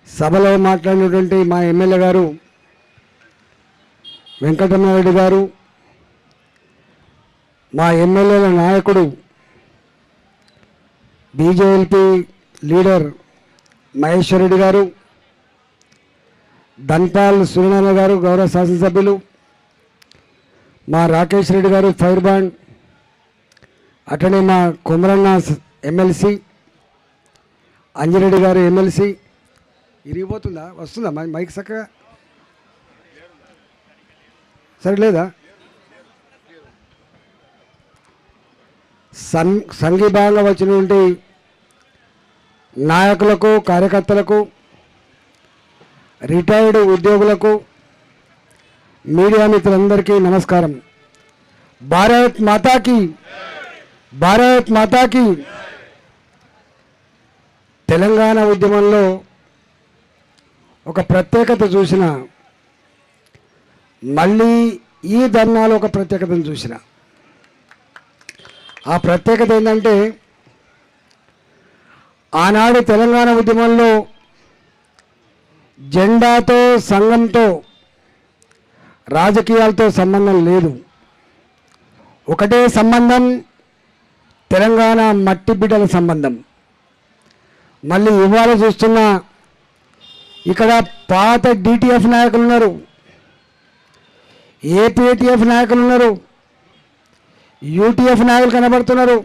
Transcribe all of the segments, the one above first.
సభలో మాట్లాడినటువంటి మా ఎమ్మెల్యే గారు వెంకటరమణారెడ్డి గారు, మా ఎమ్మెల్యేల నాయకుడు బీజేపీ లీడర్ మహేశ్వర్ రెడ్డి గారు, ధన్పాల్ సూర్యనారాయణ గారు గౌరవ శాసనసభ్యులు, మా రాకేష్ రెడ్డి గారు ఫైర్ బాండ్, అట్లనే మా కొమరన్న ఎమ్మెల్సీ, అంజిరెడ్డి గారు ఎమ్మెల్సీ. ఇరిగిపోతుందా? వస్తుందా మైక్ చక్కగా? సరిలేదా? సంఘీభాగంగా వచ్చినటువంటి నాయకులకు, కార్యకర్తలకు, రిటైర్డ్ ఉద్యోగులకు, మీడియా మిత్రులందరికీ నమస్కారం. భారత్ మాతాకి, భారత్ మాతాకి. తెలంగాణ ఉద్యమంలో ఒక ప్రత్యేకత చూసిన, మళ్ళీ ఈ ధర్నాలో ఒక ప్రత్యేకతను చూసిన. ఆ ప్రత్యేకత ఏంటంటే, ఆనాడు తెలంగాణ ఉద్యమంలో జెండాతో, సంఘంతో, రాజకీయాలతో సంబంధం లేదు. ఒకటే సంబంధం, తెలంగాణ మట్టి బిడ్డల సంబంధం. మళ్ళీ ఇవాళ చూస్తున్నా, ఇక్కడ పాత డిటిఎఫ్ నాయకులు ఉన్నారు, ఏపీటీఎఫ్ నాయకులు ఉన్నారు, యూటీఎఫ్ నాయకులు కనబడుతున్నారు.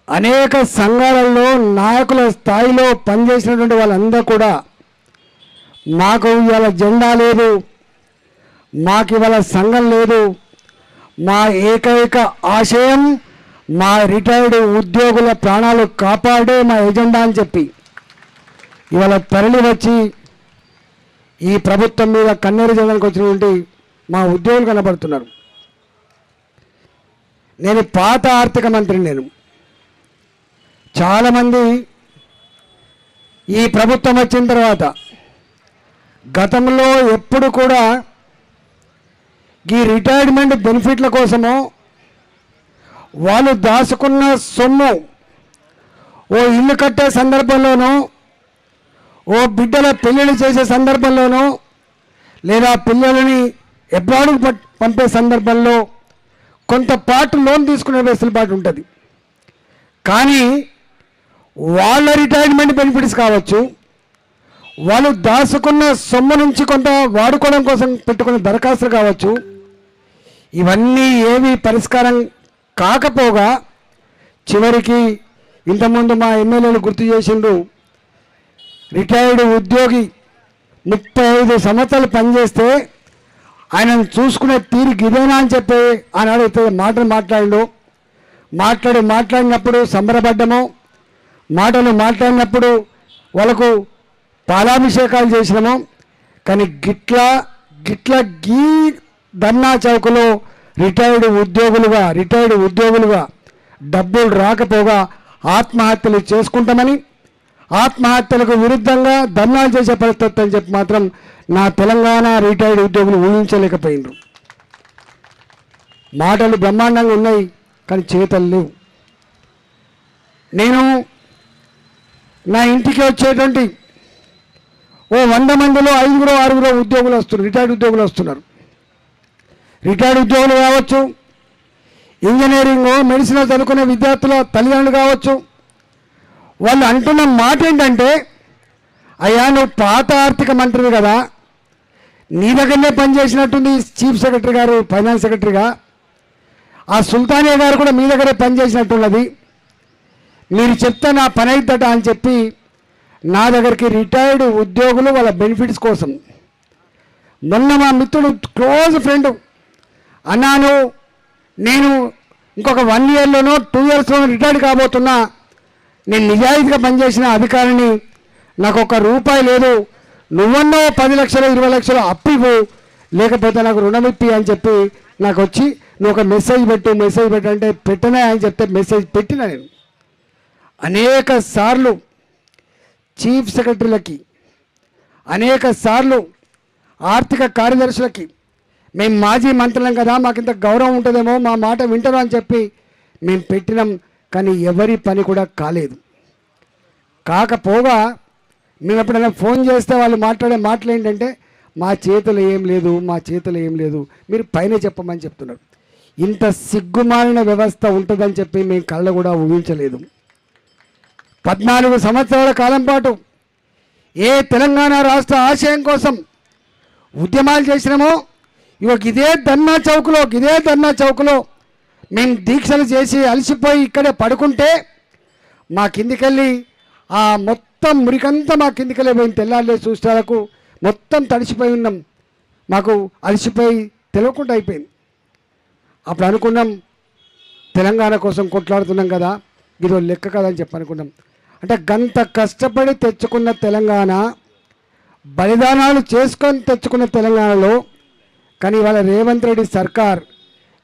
అనేక సంఘాలలో నాయకుల స్థాయిలో పనిచేసినటువంటి వాళ్ళందరూ కూడా మాకు ఇవాళ జెండా లేదు, మాకు ఇవాళ సంఘం లేదు, మా ఏకైక ఆశయం మా రిటైర్డ్ ఉద్యోగుల ప్రాణాలు కాపాడే మా ఎజెండా అని చెప్పి ఇవాళ తరలి వచ్చి ఈ ప్రభుత్వం మీద కన్నీరు జనానికి వచ్చినటువంటి మా ఉద్యోగులు కనబడుతున్నారు. నేను పాత ఆర్థిక మంత్రిని. నేను చాలామంది ఈ ప్రభుత్వం వచ్చిన తర్వాత గతంలో ఎప్పుడు కూడా ఈ రిటైర్మెంట్ బెనిఫిట్ల కోసమో, వాళ్ళు దాచుకున్న సొమ్ము ఓ ఇల్లు కట్టే సందర్భంలోనో, ఓ బిడ్డల పెళ్ళిళ్ళు చేసే సందర్భంలోనో, లేదా పిల్లలని అబ్రాడ్కు పంపే సందర్భంలో కొంత పాటు లోన్ తీసుకునే వెసులుబాటు ఉంటుంది. కానీ వాళ్ళ రిటైర్మెంట్ బెనిఫిట్స్ కావచ్చు, వాళ్ళు దాచుకున్న సొమ్ము నుంచి కొంత వాడుకోవడం కోసం పెట్టుకున్న దరఖాస్తులు కావచ్చు, ఇవన్నీ ఏవి పరిష్కారం కాకపోగా చివరికి ఇంతకుముందు మా ఎమ్మెల్యేలు గుర్తు చేసిండ్రు, రిటైర్డ్ ఉద్యోగి 35 సంవత్సరాలు పనిచేస్తే ఆయనను చూసుకునే తీరు గిదేనా అని చెప్పి ఆనాడు మాటలు మాట్లాడినప్పుడు సంబరపడ్డము, మాటలు మాట్లాడినప్పుడు వాళ్ళకు పాలాభిషేకాలు చేసినాము. కానీ గిట్ల గీ ధర్నా చౌకలో రిటైర్డ్ ఉద్యోగులుగా డబ్బులు రాకపోగా ఆత్మహత్యలు చేసుకుంటామని, ఆత్మహత్యలకు విరుద్ధంగా ధర్నాలు చేసే పరిస్థితి అని చెప్పి మాత్రం నా తెలంగాణ రిటైర్డ్ ఉద్యోగులు ఊహించలేకపోయినారు. మాటలు బ్రహ్మాండంగా ఉన్నాయి, కానీ చేతలు లేవు. నేను నా ఇంటికి వచ్చేటువంటి ఓ 100 మందిలో 5-6 ఉద్యోగులు వస్తున్నారు, రిటైర్డ్ ఉద్యోగులు వస్తున్నారు. రిటైర్డ్ ఉద్యోగులు కావచ్చు, ఇంజనీరింగ్, మెడిసిన్ చదువుకునే విద్యార్థుల తల్లిదండ్రులు కావచ్చు. వాళ్ళు అంటున్న మాట ఏంటంటే, అయ్యా నువ్వు పాత ఆర్థిక మంత్రివి కదా, నీ దగ్గరనే పనిచేసినట్టుంది చీఫ్ సెక్రటరీ గారు, ఫైనాన్స్ సెక్రటరీగా, ఆ సుల్తానియా గారు కూడా మీ దగ్గరే పనిచేసినట్టున్నది, మీరు చెప్తే నా పని అవుతుందట అని చెప్పి నా దగ్గరికి రిటైర్డ్ ఉద్యోగులు వాళ్ళ బెనిఫిట్స్ కోసం మొన్న మా మిత్రుడు క్లోజ్ ఫ్రెండ్ అన్నాను, నేను ఇంకొక 1 ఇయర్లోనో 2 ఇయర్స్లోనో రిటైర్డ్ కాబోతున్నా, నేను నిజాయితీగా పనిచేసిన అధికారిని, నాకు ₹1 లేదు, నువ్వన్నో 10 లక్షలు 20 లక్షలు అప్పు ఇవ్వు, లేకపోతే నాకు రుణం ఇప్పి అని చెప్పి నాకు వచ్చి నువ్వు ఒక మెసేజ్ పెట్టు అంటే పెట్టనే అని చెప్తే మెసేజ్ పెట్టిన. నేను అనేక సార్లు చీఫ్ సెక్రటరీలకి, అనేక సార్లు ఆర్థిక కార్యదర్శులకి, మేము మాజీ మంత్రులం కదా, మాకు ఇంత గౌరవం ఉంటుందేమో, మా మాట వింటారు అని చెప్పి మేము పెట్టినాం. కానీ ఎవరి పని కూడా కాలేదు. కాకపోగా మేము ఎప్పుడైనా ఫోన్ చేస్తే వాళ్ళు మాట్లాడే మాటలు ఏంటంటే మా చేతులు ఏం లేదు, మా చేతులు ఏం లేదు, మీరు పైన చెప్పమని చెప్తున్నారు. ఇంత సిగ్గుమాలిన వ్యవస్థ ఉంటుందని చెప్పి మేము కళ్ళ కూడా ఊహించలేదు. 14 సంవత్సరాల కాలం పాటు ఏ తెలంగాణ రాష్ట్ర ఆశయం కోసం ఉద్యమాలు చేసినామో ఇదే ధర్నా చౌక్లో మేము దీక్షలు చేసి అలసిపోయి ఇక్కడే పడుకుంటే మా కిందికెళ్ళి ఆ మొత్తం మురికంతా మా కిందికెళ్ళి పోయిన తెల్లారులే చూసేలకు మొత్తం తడిసిపోయి ఉన్నాం. మాకు అలసిపోయి తెలియకుండా అయిపోయింది. అప్పుడు అనుకున్నాం తెలంగాణ కోసం కొట్లాడుతున్నాం కదా, ఇదో లెక్క కదా అని చెప్పి అనుకున్నాం. అంటే గంత కష్టపడి తెచ్చుకున్న తెలంగాణ, బలిదానాలు చేసుకొని తెచ్చుకున్న తెలంగాణలో కానీ ఇవాళ రేవంత్ రెడ్డి సర్కార్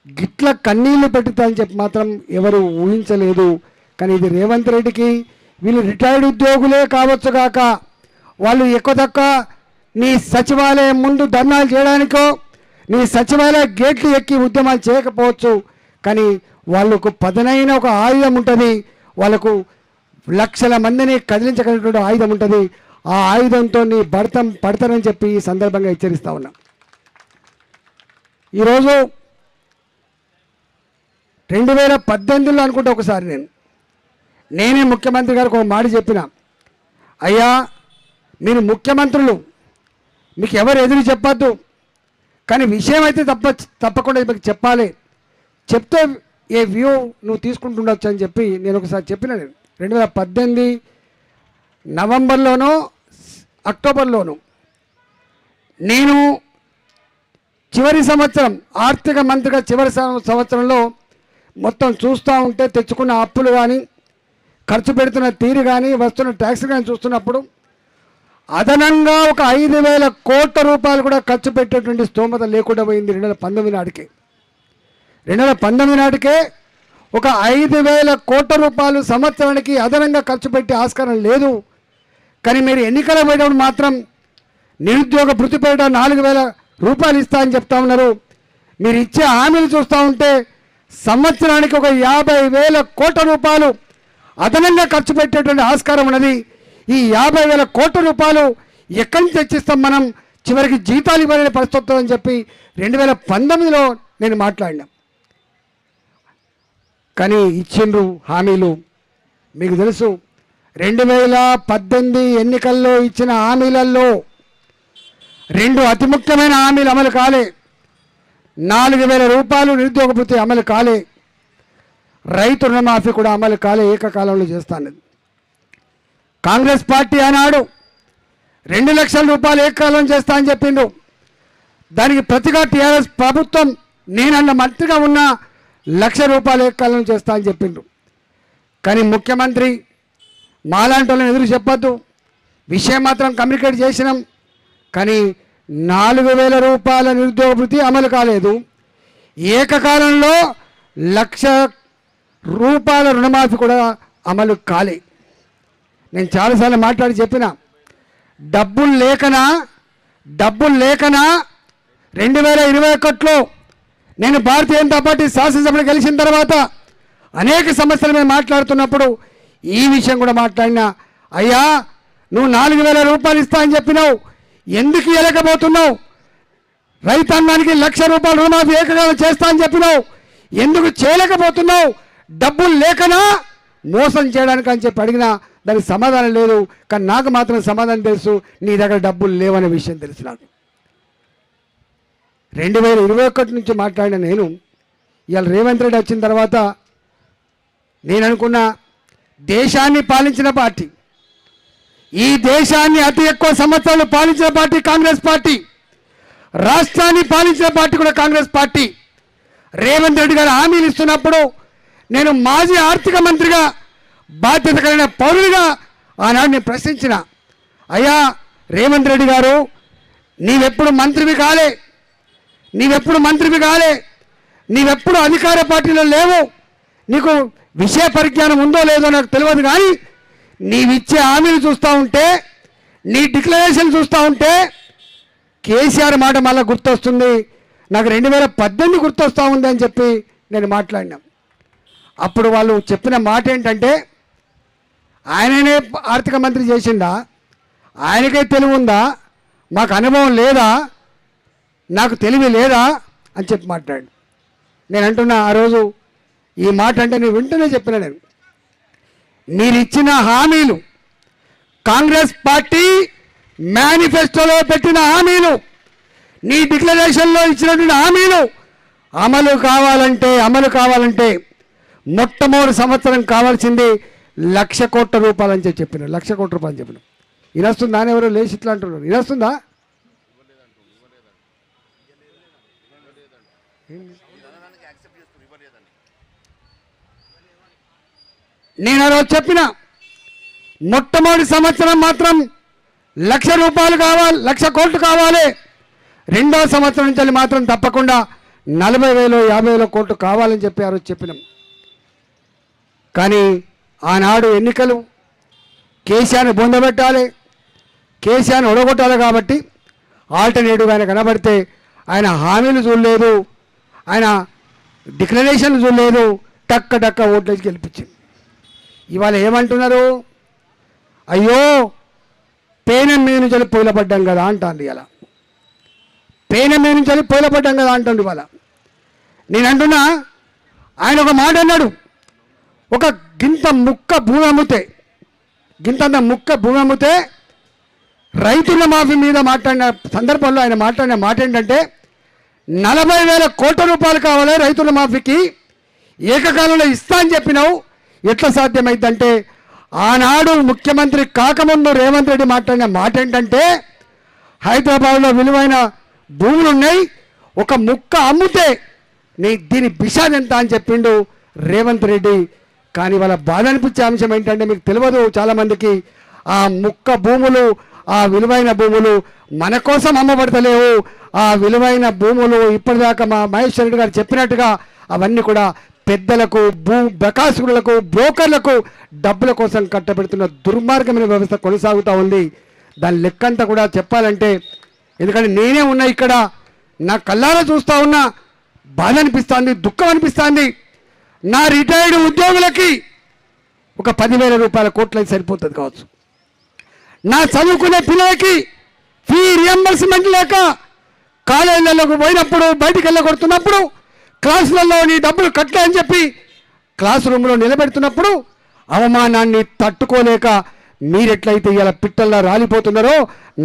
గిట్ల కన్నీళ్లు పెట్టుతుందని చెప్పి మాత్రం ఎవరు ఊహించలేదు. కానీ ఇది రేవంత్ రెడ్డికి వీళ్ళు రిటైర్డ్ ఉద్యోగులే కావచ్చు కాక వాళ్ళు ఎక్కువ నీ సచివాలయం ముందు ధర్నాలు చేయడానికో నీ సచివాలయ గేట్లు ఎక్కి ఉద్యమాలు చేయకపోవచ్చు, కానీ వాళ్ళకు పదనైన ఒక ఆయుధం ఉంటుంది, వాళ్ళకు లక్షల మందిని కదిలించగలిగినటువంటి ఆయుధం ఉంటుంది. ఆ ఆయుధంతో నీ భర్తం పడతారని చెప్పి ఈ సందర్భంగా హెచ్చరిస్తా ఉన్నా. ఈరోజు 2018లో అనుకుంటే ఒకసారి నేనే ముఖ్యమంత్రి గారికి ఒక మాట చెప్పిన, అయ్యా మీరు ముఖ్యమంత్రులు, మీకు ఎవరు ఎదురు చెప్పద్దు, కానీ విషయం అయితే తప్పకుండా మీకు చెప్పాలి, చెప్తే ఏ వ్యూ నువ్వు తీసుకుంటుండొచ్చు అని చెప్పి నేను ఒకసారి చెప్పిన. 2018 నవంబర్లోనో అక్టోబర్లోనూ నేను చివరి సంవత్సరం ఆర్థిక మంత్రిగా చివరి సంవత్సరంలో మొత్తం చూస్తూ ఉంటే తెచ్చుకున్న అప్పులు కానీ ఖర్చు పెడుతున్న తీరు కానీ వస్తున్న ట్యాక్స్ కానీ చూస్తున్నప్పుడు అదనంగా ఒక 5,000 కోట్ల రూపాయలు కూడా ఖర్చు పెట్టేటువంటి స్తోమత లేకుండా పోయింది 2019 నాటికే. 2019 నాటికే ఒక 5,000 కోట్ల రూపాయలు సంవత్సరానికి అదనంగా ఖర్చు పెట్టే ఆస్కారం లేదు. కానీ మీరు ఎన్నికల పోయేటప్పుడు మాత్రం నిరుద్యోగ భృతి పేరిట 4,000 రూపాయలు ఇస్తా అని చెప్తా ఉన్నారు. మీరు ఇచ్చే హామీలు చూస్తూ ఉంటే సంవత్సరానికి ఒక 50,000 కోట్ల రూపాయలు అదనంగా ఖర్చు పెట్టేటువంటి ఆస్కారం ఉన్నది. ఈ 50,000 కోట్ల రూపాయలు ఎక్కడి నుంచి తెచ్చిస్తాం, మనం చివరికి జీతాలు ఇవ్వాలనే పరిస్థితి అని చెప్పి 2019లో నేను మాట్లాడినా. కానీ ఇచ్చిండ్రు హామీలు. మీకు తెలుసు 2018 ఎన్నికల్లో ఇచ్చిన హామీలలో 2 అతి ముఖ్యమైన హామీలు అమలు కాలే. 4,000 రూపాయలు నిరుద్యోగ భృతి అమలు కాలే, రైతు రుణమాఫీ కూడా అమలు కాలే, ఏకకాలంలో చేస్తానది. కాంగ్రెస్ పార్టీ ఆనాడు 2 లక్షల రూపాయలు ఏకకాలం చేస్తా అని చెప్పిండు. దానికి ప్రతిగా టీఆర్ఎస్ ప్రభుత్వం నేనన్న మంత్రిగా ఉన్న 1,00,000 రూపాయలు ఏకకాలం చేస్తా అని చెప్పిండు. కానీ ముఖ్యమంత్రి మాలాంటి వాళ్ళని ఎదురు చెప్పొద్దు, విషయం మాత్రం కమ్యూనికేట్ చేసినాం. కానీ 4,000 రూపాయల నిరుద్యోగ భృతి అమలు కాలేదు, ఏకకాలంలో 1,00,000 రూపాయల రుణమాఫీ కూడా అమలు కాలే. నేను చాలాసార్లు మాట్లాడి చెప్పిన, డబ్బులు లేకనా 2021లో నేను భారతీయ జనతా పార్టీ శాసనసభలో గెలిచిన తర్వాత అనేక సమస్యల మీద మాట్లాడుతున్నప్పుడు ఈ విషయం కూడా మాట్లాడినా, అయ్యా నువ్వు 4,000 రూపాయలు ఇస్తా అని చెప్పినావు, ఎందుకు ఇవ్వలేకపోతున్నావు? రైతాంగానికి 1,00,000 రూపాయల రుణమాఫీ ఏకకాలం చేస్తా అని చెప్పినావు, ఎందుకు చేయలేకపోతున్నావు? డబ్బులు లేకనా మోసం చేయడానికి అని చెప్పి అడిగినా దానికి సమాధానం లేదు. కానీ నాకు మాత్రం సమాధానం తెలుసు, నీ దగ్గర డబ్బులు లేవనే విషయం తెలుసు నాకు. 2021 నుంచి మాట్లాడిన నేను ఇవాళ రేవంత్ రెడ్డి వచ్చిన తర్వాత నేను అనుకున్న, దేశాన్ని పాలించిన పార్టీ, ఈ దేశాన్ని అతి ఎక్కువ సంవత్సరాలు పాలించిన పార్టీ కాంగ్రెస్ పార్టీ, రాష్ట్రాన్ని పాలించిన పార్టీ కూడా కాంగ్రెస్ పార్టీ. రేవంత్ రెడ్డి గారు హామీలు ఇస్తున్నప్పుడు నేను మాజీ ఆర్థిక మంత్రిగా బాధ్యత కలిగిన పౌరుడిగా ఆనాడు నేను ప్రశ్నించిన, అయ్యా రేవంత్ రెడ్డి గారు నీవెప్పుడు మంత్రివి కాలే, నీవెప్పుడు అధికార పార్టీలో లేవు, నీకు విషయ పరిజ్ఞానం ఉందో లేదో నాకు తెలియదు, కానీ నీవిచ్చే హామీలు చూస్తూ ఉంటే, నీ డిక్లరేషన్ చూస్తూ ఉంటే కేసీఆర్ మాట మళ్ళీ గుర్తొస్తుంది, నాకు 2018 గుర్తొస్తూ ఉంది అని చెప్పి నేను మాట్లాడినా. అప్పుడు వాళ్ళు చెప్పిన మాట ఏంటంటే, ఆయననే ఆర్థిక మంత్రి చేసిండా, ఆయనకే తెలివి ఉందా, మాకు అనుభవం లేదా, నాకు తెలివి లేదా అని చెప్పి మాట్లాడు. నేను అంటున్నా, ఆ రోజు ఈ మాట అంటే నేను వెంటనే చెప్పిన, మీరు ఇచ్చిన హామీలు, కాంగ్రెస్ పార్టీ మేనిఫెస్టోలో పెట్టిన హామీలు, నీ డిక్లరేషన్లో ఇచ్చినటువంటి హామీలు అమలు కావాలంటే మొట్టమొదటి సంవత్సరం కావాల్సింది 1,00,000 కోట్ల రూపాయలు అని చెప్పిన, 1,00,000 కోట్ల రూపాయలు చెప్పిన. ఇనొస్తుందా అని ఎవరో లేచి ఇట్లా అంటున్నారు, ఇనొస్తుందా? నేను ఆ రోజు చెప్పిన, మొట్టమొదటి సంవత్సరం మాత్రం 1,00,000 రూపాయలు కావాలి, 1,00,000 కోట్లు కావాలి. రెండవ సంవత్సరం నుంచి మాత్రం తప్పకుండా 40,000 50,000 కోట్లు కావాలని చెప్పి ఆ రోజు చెప్పినాం. కానీ ఆనాడు ఎన్నికలు, కేసీఆర్ని బొందబెట్టాలి, కేసీఆర్ని ఒడగొట్టాలి కాబట్టి ఆల్టర్నేటివ్గా ఆయన కనబడితే ఆయన హామీలు చూడలేదు, ఆయన డిక్లరేషన్లు చూడలేదు, టక్క ఓట్లేసి గెలిపించింది. ఇవాళ ఏమంటున్నారు, అయ్యో పేనం మీద నుంచి పొయిలపడ్డాం కదా అంటాను. ఇలా పేనం మీద నుంచి పొయిలపడ్డాం కదా అంటుంది. ఇవాళ నేను అంటున్నా, ఆయన ఒక మాట అన్నాడు, ఒక గింతంత ముక్క భూమి అమ్మితే రైతుల మాఫీ మీద మాట్లాడిన సందర్భంలో ఆయన మాట్లాడిన మాట ఏంటంటే, 40,000 కోట్ల రూపాయలు కావాలి రైతుల మాఫీకి, ఏకకాలంలో ఇస్తా అని చెప్పినావు, ఎట్లా సాధ్యమైందంటే, ఆనాడు ముఖ్యమంత్రి కాకముందు రేవంత్ రెడ్డి మాట్లాడిన మాట ఏంటంటే, హైదరాబాద్లో విలువైన భూములు ఉన్నాయి, ఒక ముక్క అమ్మితే దీని బిషాద్ ఎంత అని చెప్పిండు రేవంత్ రెడ్డి. కానీ వాళ్ళ బాధ అనిపించే అంశం ఏంటంటే, మీకు తెలియదు చాలామందికి, ఆ ముక్క భూములు, ఆ విలువైన భూములు మన కోసం అమ్మబడతలేవు. ఆ విలువైన భూములు ఇప్పటిదాకా మా మహేష్ రెడ్డి గారు చెప్పినట్టుగా అవన్నీ కూడా పెద్దలకు, బకాసురులకు, బ్రోకర్లకు డబ్బుల కోసం కట్టబెడుతున్న దుర్మార్గమైన వ్యవస్థ కొనసాగుతూ ఉంది. దాని లెక్కంతా కూడా చెప్పాలంటే, ఎందుకంటే నేనే ఉన్నా ఇక్కడ, నా కళ్ళారా చూస్తూ ఉన్నా, బాధ అనిపిస్తుంది, దుఃఖం అనిపిస్తుంది. నా రిటైర్డ్ ఉద్యోగులకి ఒక 10,000 రూపాయల కోట్లు అయితే సరిపోతుంది కావచ్చు. నా చదువుకునే పిల్లలకి ఫీ రియంబర్స్మెంట్ లేక కాలేజీలకు పోయినప్పుడు, బయటికి వెళ్ళగొడుతున్నప్పుడు, క్లాసులలో నీ డబ్బులు కట్టలే అని చెప్పి క్లాస్ రూమ్లో నిలబెడుతున్నప్పుడు అవమానాన్ని తట్టుకోలేక మీరెట్లయితే ఇలా పిట్టల్లో రాలిపోతున్నారో,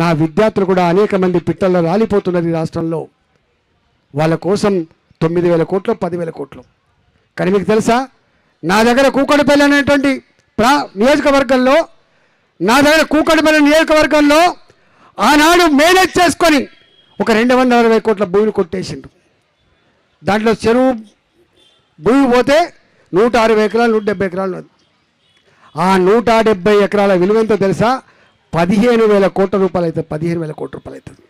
నా విద్యార్థులు కూడా అనేక మంది పిట్టల్లో రాలిపోతున్నారు ఈ రాష్ట్రంలో. వాళ్ళ కోసం 9,000 కోట్లు, 10,000 కోట్లు. కానీ మీకు తెలుసా, నా దగ్గర కూకట్పల్లి అనేటువంటి నియోజకవర్గంలో, ఆనాడు మేనేజ్ చేసుకొని ఒక 220 కోట్ల భూమిని కొట్టేసిండు. దాంట్లో చెరువు భూమి పోతే 160 ఎకరాలు, 170 ఎకరాలు. ఆ 170 ఎకరాల విలువెంతో తెలుసా, 15,000 కోట్ల రూపాయలు అవుతుంది, 15,000 కోట్ల రూపాయలు అవుతుంది.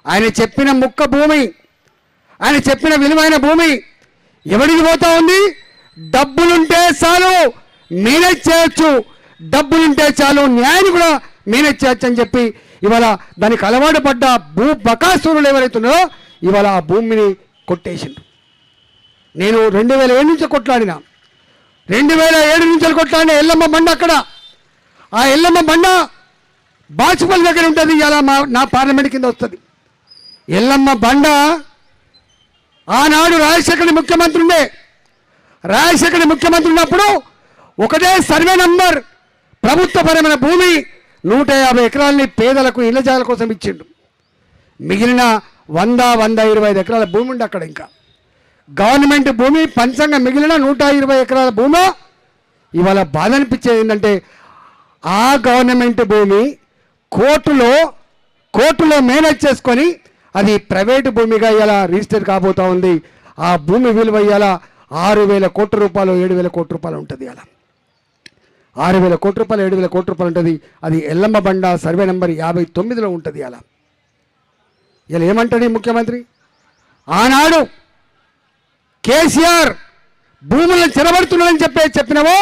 ఆయన చెప్పిన ముక్క భూమి, ఆయన చెప్పిన విలువైన భూమి ఎవరికి పోతా ఉంది? డబ్బులుంటే చాలు మేనేజ్ చేయొచ్చు, డబ్బులుంటే చాలు న్యాయాన్ని కూడా మేనేజ్ చేయొచ్చు అని చెప్పి ఇవాళ దానికి అలవాటు పడ్డ బకాసురులు ఎవరైతున్నారో ఇవాళ ఆ భూమిని కొట్టేసిండు. నేను 2007 నుంచి కొట్లాడినా, 2007 నుంచి కొట్లాడిన ఎల్లమ్మ బండ అక్కడ, ఆ ఎల్లమ్మ బండ బాచుపల్లి దగ్గర ఉంటుంది. ఇలా నా పార్లమెంట్ కింద వస్తుంది. ఎల్లమ్మ బండ ఆనాడు రాజశేఖర్ ముఖ్యమంత్రి ఉన్నప్పుడు ఒకటే సర్వే నంబర్ ప్రభుత్వపరమైన భూమి 150 ఎకరాలని పేదలకు ఇళ్ల జాగాల కోసం ఇచ్చిండు. మిగిలిన 100-125 ఎకరాల భూమి ఉండి అక్కడ ఇంకా గవర్నమెంట్ భూమి పంచంగా మిగిలిన 120 ఎకరాల భూమి. ఇవాళ బాధ అనిపించేది ఏంటంటే, ఆ గవర్నమెంట్ భూమి కోర్టులో మేనేజ్ చేసుకొని అది ప్రైవేటు భూమిగా ఇలా రిజిస్టర్ కాబోతూ ఉంది. ఆ భూమి విలువ ఇవాళ 6,000 కోట్ల రూపాయలు, 7,000 కోట్ల రూపాయలు ఉంటుంది. అలా 6,000 కోట్ల రూపాయలు, 7,000 కోట్ల రూపాయలు ఉంటుంది. అది ఎల్లమ్మ బండ సర్వే నెంబర్ 59లో ఉంటుంది. అలా ఇలా ఏమంటాడు ఈ ముఖ్యమంత్రి? ఆనాడు కేసీఆర్ భూములను చెరబడుతున్నాడని చెప్పినవో,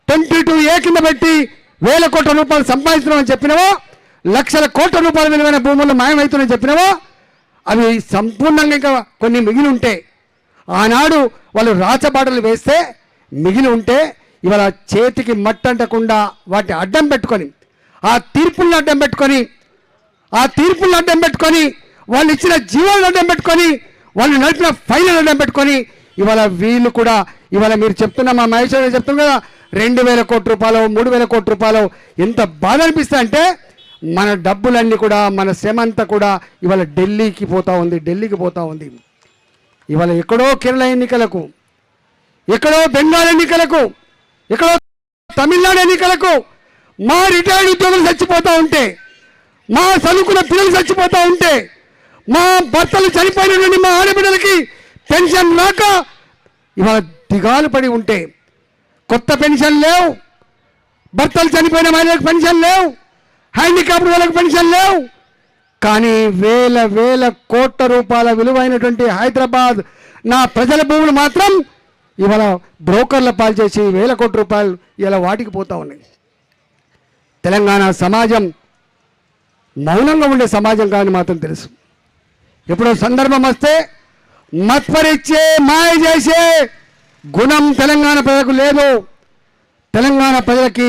22A కింద పెట్టి 1,000 కోట్ల రూపాయలు సంపాదిస్తున్నామని చెప్పినవో, లక్షల కోట్ల రూపాయల విలువైన భూములు మాయమవుతున్నాయని చెప్పినవో, అవి సంపూర్ణంగా ఇంకా కొన్ని మిగిలి ఉంటే, ఆనాడు వాళ్ళు రాచబాటలు వేస్తే మిగిలి ఉంటే, ఇవాళ చేతికి మట్టంటకుండా వాటిని అడ్డం పెట్టుకొని ఆ తీర్పులను అడ్డం పెట్టుకొని వాళ్ళు ఇచ్చిన జీవాలను అడ్డం పెట్టుకొని వాళ్ళు నడిపిన ఫైళ్ళను అడ్డం పెట్టుకొని ఇవాళ వీళ్ళు కూడా ఇవాళ మీరు చెప్తున్న మా మహేష్ గారు చెప్తున్నారు కదా 2,000 కోట్ల రూపాయలు 3,000 కోట్ల రూపాయలు ఎంత బాధ అనిపిస్తా అంటే మన డబ్బులన్నీ కూడా మన శ్రమ అంతా కూడా ఇవాళ ఢిల్లీకి పోతా ఉంది ఇవాళ ఎక్కడో కేరళ ఎన్నికలకు ఎక్కడో బెంగాల్ ఎన్నికలకు ఎక్కడో తమిళనాడు ఎన్నికలకు మా రిటైర్డ్ ఉద్యోగులు చచ్చిపోతూ ఉంటే మా చదువుకున్న పిల్లలు చచ్చిపోతూ ఉంటే మా భర్తలు చనిపోయిన మా ఆడబిడ్డలకి పెన్షన్ రాక ఇవాళ దిగాలు పడి ఉంటే కొత్త పెన్షన్ లేవు, భర్తలు చనిపోయిన మహిళలకు పెన్షన్ లేవు, హ్యాండిక్యాప్డ్ వాళ్ళకి పెన్షన్ లేవు. కానీ వేల కోట్ల రూపాయల విలువైనటువంటి హైదరాబాద్ నా ప్రజల భూములు మాత్రం ఇవాళ బ్రోకర్ల పాలు చేసి 1,000 కోట్ల రూపాయలు ఇలా వాటికి పోతా ఉన్నాయి. తెలంగాణ సమాజం మౌనంగా ఉండే సమాజం కాదని మాత్రం తెలుసు. ఎప్పుడో సందర్భం వస్తే మత్పరిచ్చే మాయ చేసే గుణం తెలంగాణ ప్రజలకు లేదు. తెలంగాణ ప్రజలకి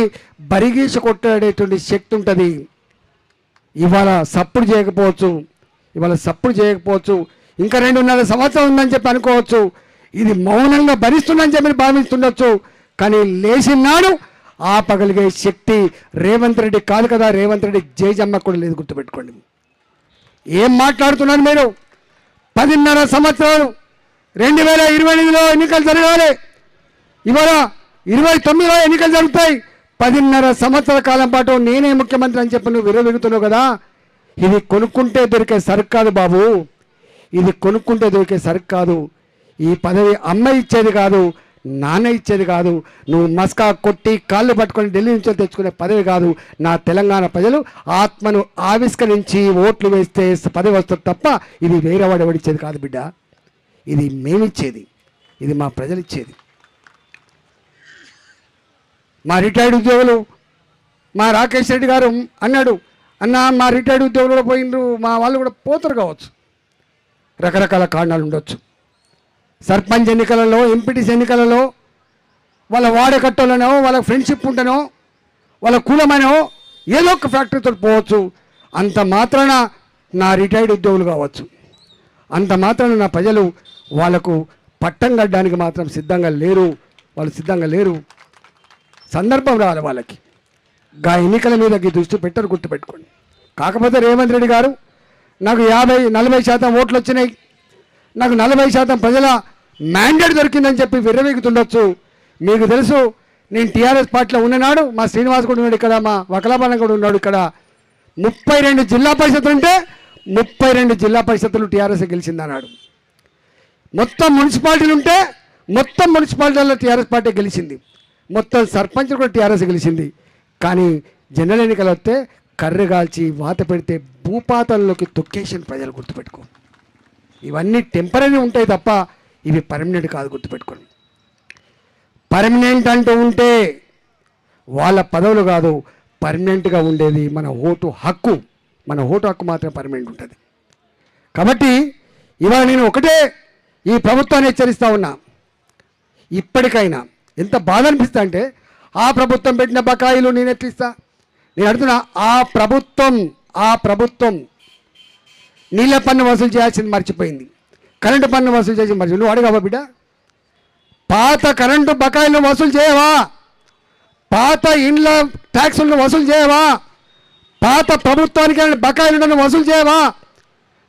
బరిగీసి కొట్టేటువంటి శక్తి ఉంటుంది. ఇవాళ సప్పుడు చేయకపోవచ్చు, ఇంకా 2.5 సంవత్సరం ఉందని చెప్పి అనుకోవచ్చు, ఇది మౌనంగా భరిస్తుందని చెప్పి భావిస్తుండొచ్చు. కానీ లేచినాడు ఆపగలిగే శక్తి రేవంత్ రెడ్డి కాదు కదా, రేవంత్ రెడ్డి జయజమ్మ కూడా లేదు, గుర్తుపెట్టుకోండి. ఏం మాట్లాడుతున్నారు మీరు? 10.5 సంవత్సరాలు 2028లో ఎన్నికలు జరగాలి, ఇవాళ 29లో ఎన్నికలు జరుగుతాయి. 10.5 సంవత్సరాల కాలం పాటు నేనే ముఖ్యమంత్రి అని చెప్పి నువ్వు విరవెగుతున్నావు కదా. ఇది కొనుక్కుంటే దొరికే సరుకు కాదు బాబు, ఈ పదవి అమ్మ ఇచ్చేది కాదు, నాన్న ఇచ్చేది కాదు, నువ్వు మస్కా కొట్టి కాళ్ళు పట్టుకొని ఢిల్లీ నుంచి తెచ్చుకునే పదవి కాదు. నా తెలంగాణ ప్రజలు ఆత్మను ఆవిష్కరించి ఓట్లు వేస్తే పదవి వస్తుంది తప్ప ఇది వేరేవాడు ఎవడిచ్చేది కాదు బిడ్డ. ఇది మేమిచ్చేది, ఇది మా ప్రజలు ఇచ్చేది. మా రిటైర్డ్ ఉద్యోగులు మా రాకేష్ రెడ్డి గారు అన్నాడు, అన్న మా రిటైర్డ్ ఉద్యోగులు కూడా పోయిండ్రు, మా వాళ్ళు కూడా పోతారు కావచ్చు. రకరకాల కారణాలు ఉండొచ్చు. సర్పంచ్ ఎన్నికలలో, ఎంపీటీసీ ఎన్నికలలో వాళ్ళ వాడకట్టోలనో, వాళ్ళ ఫ్రెండ్షిప్ ఉంటనో, వాళ్ళ కులమనో ఏదో ఒక ఫ్యాక్టరీతో పోవచ్చు. అంత మాత్రాన నా రిటైర్డ్ ఉద్యోగులు కావచ్చు, అంత మాత్రాన నా ప్రజలు వాళ్ళకు పట్టం కట్టడానికి మాత్రం సిద్ధంగా లేరు. సందర్భం రావాలి వాళ్ళకి. గా ఎన్నికల మీద దృష్టి పెట్టరు, గుర్తుపెట్టుకోండి. కాకపోతే రేవంత్ రెడ్డి గారు నాకు 40% ఓట్లు వచ్చినాయి, నాకు 40% ప్రజల మ్యాండేట్ దొరికిందని చెప్పి విర్రవీగుతుండొచ్చు. మీకు తెలుసు, నేను టీఆర్ఎస్ పార్టీలో ఉన్ననాడు మా శ్రీనివాస్ కూడా ఉన్నాడు ఇక్కడ, మా వకలాబాలం కూడా ఉన్నాడు ఇక్కడ. 32 జిల్లా పరిషత్తులు ఉంటే 32 జిల్లా పరిషత్తులు టీఆర్ఎస్ గెలిచిందన్నాడు. మొత్తం మున్సిపాలిటీలు ఉంటే మొత్తం మున్సిపాలిటీల్లో టీఆర్ఎస్ పార్టీ గెలిచింది, మొత్తం సర్పంచ్లు కూడా టీఆర్ఎస్ గెలిచింది. కానీ జనరల్ ఎన్నికలు వస్తే కర్రెగాల్చి వాత పెడితే భూపాతంలోకి తొక్కేసిన ప్రజలు, గుర్తుపెట్టుకో. ఇవన్నీ టెంపరీ ఉంటాయి తప్ప ఇవి పర్మనెంట్ కాదు, గుర్తుపెట్టుకోండి. పర్మనెంట్ అంటూ ఉంటే వాళ్ళ పదవులు కాదు, పర్మనెంట్గా ఉండేది మన ఓటు హక్కు. మాత్రం పర్మనెంట్ ఉంటుంది. కాబట్టి ఇవాళ నేను ఒకటే ఈ ప్రభుత్వాన్ని హెచ్చరిస్తూ ఉన్నా, ఇప్పటికైనా ఎంత బాధ అనిపిస్తా అంటే, ఆ ప్రభుత్వం పెట్టిన బకాయిలు నేను ఎట్లిస్తా? నేను అడుగుతున్నా, ఆ ప్రభుత్వం నీళ్ళ పన్ను వసూలు చేయాల్సింది మర్చిపోయింది, కరెంటు పన్ను వసూలు చేసి మర్చిపోయింది. నువ్వు అడగవా బిడ్డ? పాత కరెంటు బకాయిలను వసూలు చేయవా? పాత ఇండ్ల ట్యాక్సులను వసూలు చేయవా? పాత ప్రభుత్వానికి బకాయిలను వసూలు చేయవా?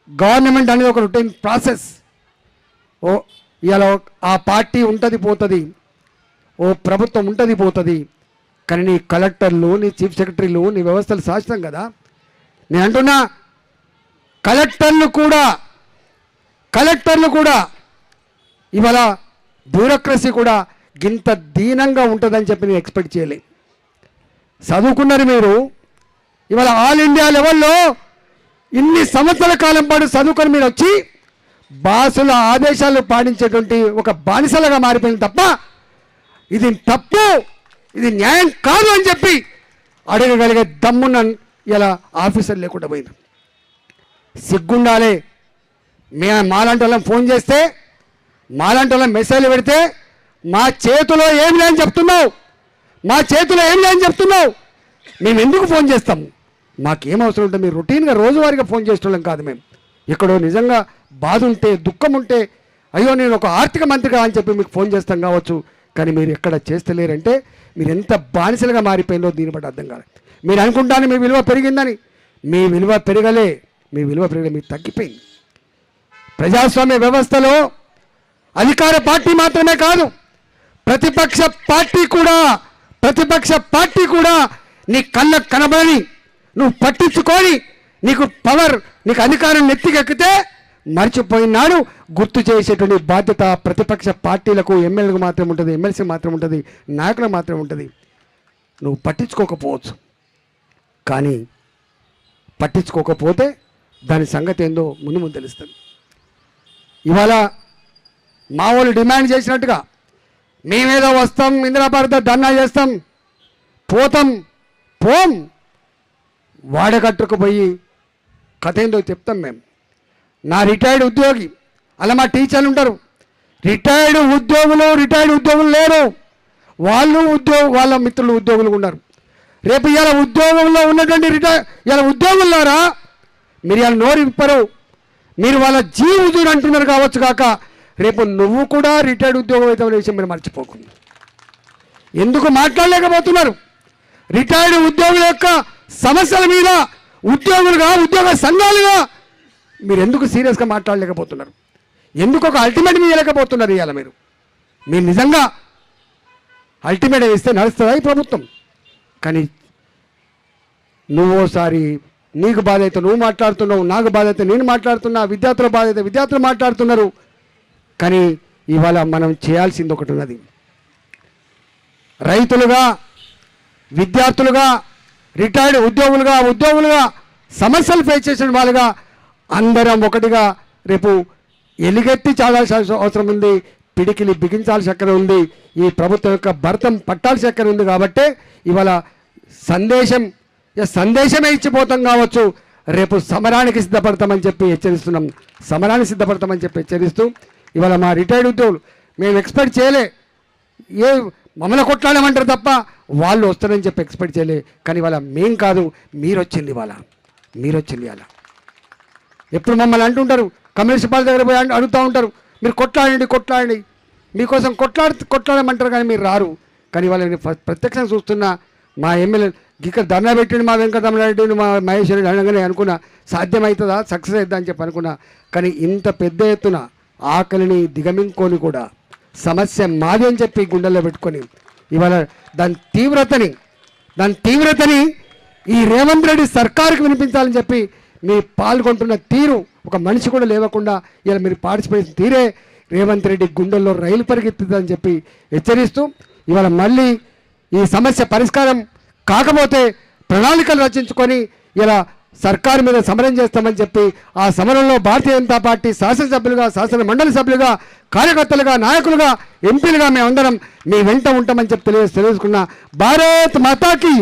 గవర్నమెంట్ అనేది ఒక రొటీన్ ప్రాసెస్. ఇలా ఆ పార్టీ ఉంటుంది పోతుంది, ప్రభుత్వం ఉంటుంది పోతుంది. కానీ నీ కలెక్టర్లు, నీ చీఫ్ సెక్రటరీలు, నీ వ్యవస్థలు శాశ్వతం కదా. నేను అంటున్నా, కలెక్టర్లు కూడా ఇవాళ బ్యూరోక్రసీ కూడా గింత దీనంగా ఉంటుందని చెప్పి నేను ఎక్స్పెక్ట్ చేయలే. చదువుకున్నారు మీరు, ఇవాళ ఆల్ ఇండియా లెవెల్లో ఇన్ని సంవత్సరాల కాలం పాటు చదువుకొని మీరు వచ్చి బాసుల ఆదేశాలు పాటించేటువంటి ఒక బానిసలుగా మారిపోయింది తప్ప ఇది తప్పు, ఇది న్యాయం కాదు అని చెప్పి అడగగలిగే దమ్మున్న ఇలా ఆఫీసర్ లేకుండా పోయింది. సిగ్గుండాలి. మాలాంటి వాళ్ళని ఫోన్ చేస్తే, మాలాంటి వాళ్ళని మెసేజ్లు పెడితే మా చేతిలో ఏం లేని చెప్తున్నావు, మేము ఎందుకు ఫోన్ చేస్తాం? మాకేం అవసరం ఉంటే మీరు రొటీన్గా రోజువారీగా ఫోన్ చేసేవాళ్ళం కాదు. మేము ఎక్కడో నిజంగా బాధ ఉంటే, దుఃఖం ఉంటే, అయ్యో నేను ఒక ఆర్థిక మంత్రిగా అని చెప్పి మీకు ఫోన్ చేస్తాం కావచ్చు. కానీ మీరు ఎక్కడ చేస్తలేరంటే మీరు ఎంత బానిసలుగా మారిపోయిందో దీన్ని బట్టి అర్థం కాదు. మీరు అనుకుంటాను మీ విలువ పెరిగిందని. మీ విలువ పెరగలే, మీకు తగ్గిపోయింది. ప్రజాస్వామ్య వ్యవస్థలో అధికార పార్టీ మాత్రమే కాదు, ప్రతిపక్ష పార్టీ కూడా నీ కళ్ళకు కనబడని, నువ్వు పట్టించుకొని, నీకు పవర్, నీకు అధికారం నెత్తికెక్కితే మర్చిపోయినాడు గుర్తు చేసేటువంటి బాధ్యత ప్రతిపక్ష పార్టీలకు, ఎమ్మెల్యేలకు మాత్రం ఉంటుంది, ఎమ్మెల్సీ మాత్రం ఉంటుంది, నాయకులకు మాత్రం ఉంటుంది. నువ్వు పట్టించుకోకపోవచ్చు, కానీ పట్టించుకోకపోతే దాని సంగతి ఏందో ముందు తెలుస్తుంది. ఇవాళ మా వాళ్ళు డిమాండ్ చేసినట్టుగా మేమేదో వస్తాం, ఇందిరాభారత ధర్నా చేస్తాం, పోం వాడగట్టుకు పోయి కథ ఏందో చెప్తాం. మేము నా రిటైర్డ్ ఉద్యోగి, అలా మా టీచర్లు ఉంటారు, రిటైర్డ్ ఉద్యోగులు లేరు, వాళ్ళ మిత్రులు ఉద్యోగులు ఉన్నారు. రేపు ఇలా ఉద్యోగంలో ఉన్నటువంటి ఇలా ఉద్యోగులారా, మీరు ఇలా నోరు విప్పరు, మీరు వాళ్ళ జీవితం అంటున్నారు కావచ్చు కాక, రేపు నువ్వు కూడా రిటైర్డ్ ఉద్యోగం అయితే విషయం మీరు మర్చిపోకుండా ఎందుకు మాట్లాడలేకపోతున్నారు? రిటైర్డ్ ఉద్యోగుల యొక్క సమస్యల మీద ఉద్యోగులుగా, ఉద్యోగ సంఘాలుగా మీరు ఎందుకు సీరియస్గా మాట్లాడలేకపోతున్నారు? ఎందుకు ఒక అల్టిమేట్ ఇవ్వలేకపోతున్నారు? ఇవాళ మీరు నిజంగా అల్టిమేట్ ఇస్తే నడుస్తుందా ఈ ప్రభుత్వం? కానీ నువ్వోసారి నీకు బాధ అయితే నువ్వు మాట్లాడుతున్నావు, నాకు బాధ అయితే నేను మాట్లాడుతున్నా, విద్యార్థుల బాధ అయితే విద్యార్థులు మాట్లాడుతున్నారు. కానీ ఇవాళ మనం చేయాల్సింది ఒకటి ఉన్నది. రైతులుగా, విద్యార్థులుగా, రిటైర్డ్ ఉద్యోగులుగా సమస్యలు ఫేస్ చేసిన వాళ్ళుగా అందరం ఒకటిగా రేపు ఎలుగెత్తి చాలాల్సిన అవసరం ఉంది, పిడికిలి బిగించాల్సిన అక్కడ ఉంది, ఈ ప్రభుత్వం యొక్క భర్తం పట్టాల్సిన అక్కడ ఉంది. కాబట్టి ఇవాళ సందేశమే ఇచ్చిపోతాం కావచ్చు, రేపు సమరానికి సిద్ధపడతామని చెప్పి హెచ్చరిస్తున్నాం. హెచ్చరిస్తూ ఇవాళ మా రిటైర్డ్ ఉద్యోగులు మేము ఎక్స్పెక్ట్ చేయలే, మమ్మల్ని కొట్లాడమంటారు తప్ప వాళ్ళు వస్తారని చెప్పి ఎక్స్పెక్ట్ చేయలే. కానీ ఇవాళ మేం కాదు, మీరు వచ్చింది ఇవాళ. ఎప్పుడు మమ్మల్ని అంటుంటారు, కమ్యూనిస్ట్ పార్టీ దగ్గర పోయి అడుగుతూ ఉంటారు, మీరు కొట్లాడండి, మీకోసం కొట్లాడమంటారు కానీ మీరు రారు. కానీ వాళ్ళని ప్రత్యక్షంగా చూస్తున్నా మా ఎమ్మెల్యే ఇక్కడ ధర్నా పెట్టిండు, మా వెంకటరమణారెడ్డి, మా మహేష్ రెడ్డి అనగానే అనుకున్నా సాధ్యమవుతుందా, సక్సెస్ అవుతుందా అని చెప్పి అనుకున్నా. కానీ ఇంత పెద్ద ఎత్తున ఆకలిని దిగమింకొని కూడా సమస్య మాది అని చెప్పి గుండెల్లో పెట్టుకొని ఇవాళ దాని తీవ్రతని ఈ రేవంత్ రెడ్డి సర్కారుకి వినిపించాలని చెప్పి మీ పాల్గొంటున్న తీరు, ఒక మనిషి కూడా లేవకుండా ఇలా మీరు పార్టిసిపేట్ తీరే రేవంత్ రెడ్డి గుండెల్లో రైలు పరిగెత్తుతుందని చెప్పి హెచ్చరిస్తూ ఇవాళ మళ్ళీ ఈ సమస్య పరిష్కారం కాకపోతే ప్రణాళికలు రచించుకొని ఇలా సర్కారు మీద సమరం చేస్తామని చెప్పి ఆ సమరంలో భారతీయ జనతా పార్టీ శాసనసభ్యులుగా, శాసన మండలి సభ్యులుగా, కార్యకర్తలుగా, నాయకులుగా, ఎంపీలుగా మేమందరం మీ వెంట ఉంటామని చెప్పి తెలియజేసుకున్న భారత్ మాతాకి